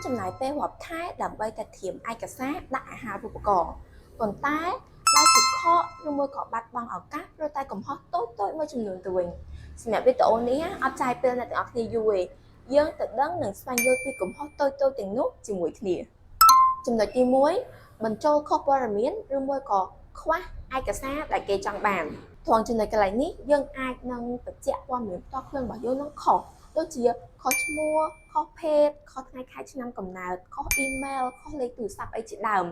ចំណាយពេលរាប់ខែដើម្បីតែត្រៀមឯកសារដាក់អាហារូបករណ៍ប៉ុន្តែដែលជាខកឬមួយក៏បាត់បង់ឱកាសព្រោះតែកំហុសតូចមួយចំនួនទៅវិញសម្រាប់វីដេអូនេះអត់ចាយពេលអ្នកទាំងអស់គ្នាយូរទេយើងទៅដឹងនិងស្វែងយល់ពីកំហុសតូចទាំងនោះជាមួយគ្នាចំណុចទី1បញ្ចូលខុសព័ត៌មានឬមួយក៏ខ្វះឯកសារដែលគេចង់បានត្រង់ចំណុចកន្លែងនេះយើងអាចនឹងបញ្ជាក់ព័ត៌មានផ្ទាល់ខ្លួនរបស់យើងនឹងខុសដូចជាខុសឈ្មោះខុសភេទខុសថ្ងៃខែឆ្នាំកំណើតខុសអ៊ីមែលខុសលេខទូរស័ព្ទអីជាដើម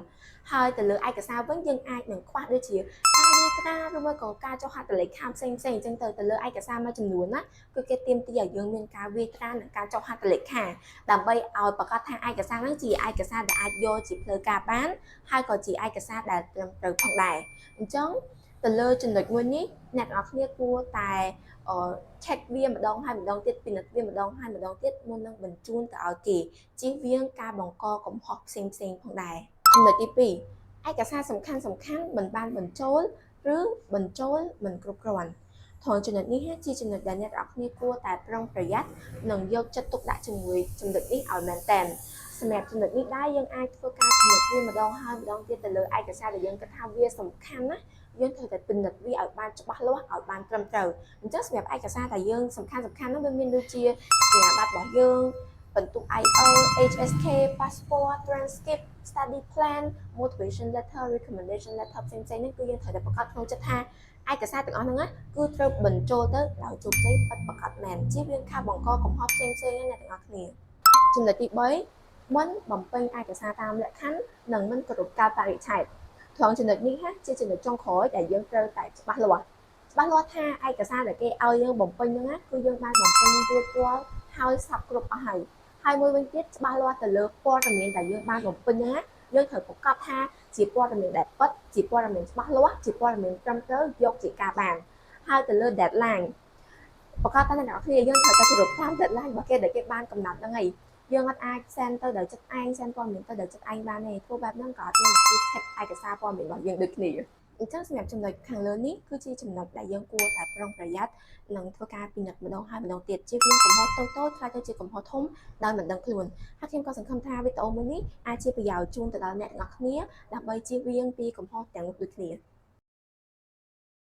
ហើយទៅលើឯកសារវិញយើងអាចនឹងខ្វះដូចជាការវាយក្តារឬមួយក៏ការចុះហត្ថលេខាផ្សេងអញ្ចឹងទៅលើឯកសារមួយចំនួនណាគឺគេទាមទារឲ្យយើងមានការវាយក្តារនិងការចុះហត្ថលេខាដើម្បីឲ្យប្រកាសថាឯកសារហ្នឹងជាឯកសារដែលអាចយកជាផ្លូវការបានហើយក៏ជាឯកសារដែលត្រឹមត្រូវផងដែរអញ្ចឹងទៅលើចំណុចមួយនេះអ្នកទាំងអស់គ្នាគួរតែ check វាម្ដងហើយម្ដងទៀតពិនិត្យវាម្ដងហើយម្ដងទៀតមុននឹងបញ្ជូនទៅឲ្យគេជៀសវាងការបង្កកំហុសផ្សេងផងដែរចំណុចទី2ឯកសារសំខាន់មិនបានបញ្ចូលឬបញ្ចូលមិនគ្រប់គ្រាន់ថយចំណុចនេះជាចំណុចដែលអ្នកទាំងអស់គ្នាគួរតែប្រុងប្រយ័ត្ននិងយកចិត្តទុកដាក់ជាមួយចំណុចនេះឲ្យមែនទែនសម្រាប់ចំណុចនេះដែរយើងអាចធ្វើការពិនិត្យវាម្ដងហើយម្ដងទៀតទៅលើឯកសារដែលយើងគិតថាវាសំខាន់ណាយើងត្រូវតែពិនិត្យវាឲ្យបានច្បាស់លាស់ឲ្យបានត្រឹមត្រូវអញ្ចឹងសម្រាប់ឯកសារដែលយើងសំខាន់នោះវាមានដូចជាសញ្ញាបត្ររបស់យើងបន្ទុក IELTS HSK passport transcript study plan motivation letter recommendation letter ផ្សេងនេះគឺយើងត្រូវតែប្រកាសក្នុងចិត្តថាឯកសារទាំងអស់ហ្នឹងគឺត្រូវបញ្ចូលទៅដោយជោគជ័យពិតប្រាកដមែនជៀសវាងការបង្កកំហុសផ្សេងអ្នកទាំងអស់គ្នាចំណុចទី3មិនបំពេញឯកសារតាមលក្ខខណ្ឌនិងមិនគោរពកាលបរិច្ឆេទត្រង់ចំណុចនេះជាចំណុចចុងក្រោយដែលយើងត្រូវតែច្បាស់លាស់ថាឯកសារដែលគេឲ្យយើងបំពេញហ្នឹងគឺយើងបានបំពេញរួចរាល់ហើយសពគ្រប់អស់ហើយមួយវិញទៀតច្បាស់លាស់ទៅលើព័ត៌មានដែលយើងបានបំពេញហ្នឹងយើងត្រូវប្រកាសថាជាព័ត៌មានដែលពិតជាព័ត៌មានច្បាស់លាស់ជាព័ត៌មានត្រឹមត្រូវយកជាការបានហើយទៅលើ deadline ប្រកាសថាអ្នកនរគ្នាយើងត្រូវតែគោរពតាម deadline របស់គេដែលគេបានកំណត់ហ្នឹងហើយយើងអត់អាច send ទៅដល់ចិត្តឯង send ព័ត៌មានទៅដល់ចិត្តឯងបានទេធ្វើបែបហ្នឹងក៏អត់មានគេ check ឯកសារព័ត៌មានរបស់យើងដូចគ្នាអញ្ចឹងសម្រាប់ចំណុចខាងលើនេះគឺជាចំណុចដែលយើងគួរតែប្រុងប្រយ័ត្ននិងធ្វើការពិនិត្យម្ដងហើយម្ដងទៀតជៀសវាងកំហុសតូចខ្លាចទៅជាកំហុសធំដោយមិនដឹងខ្លួនហើយខ្ញុំក៏សង្ឃឹមថាវីដេអូមួយនេះអាចជាប្រយោជន៍ជូនទៅដល់អ្នកទាំងអស់គ្នាដើម្បីជៀសវាងពីកំហុសទាំងនោះដូចគ្នា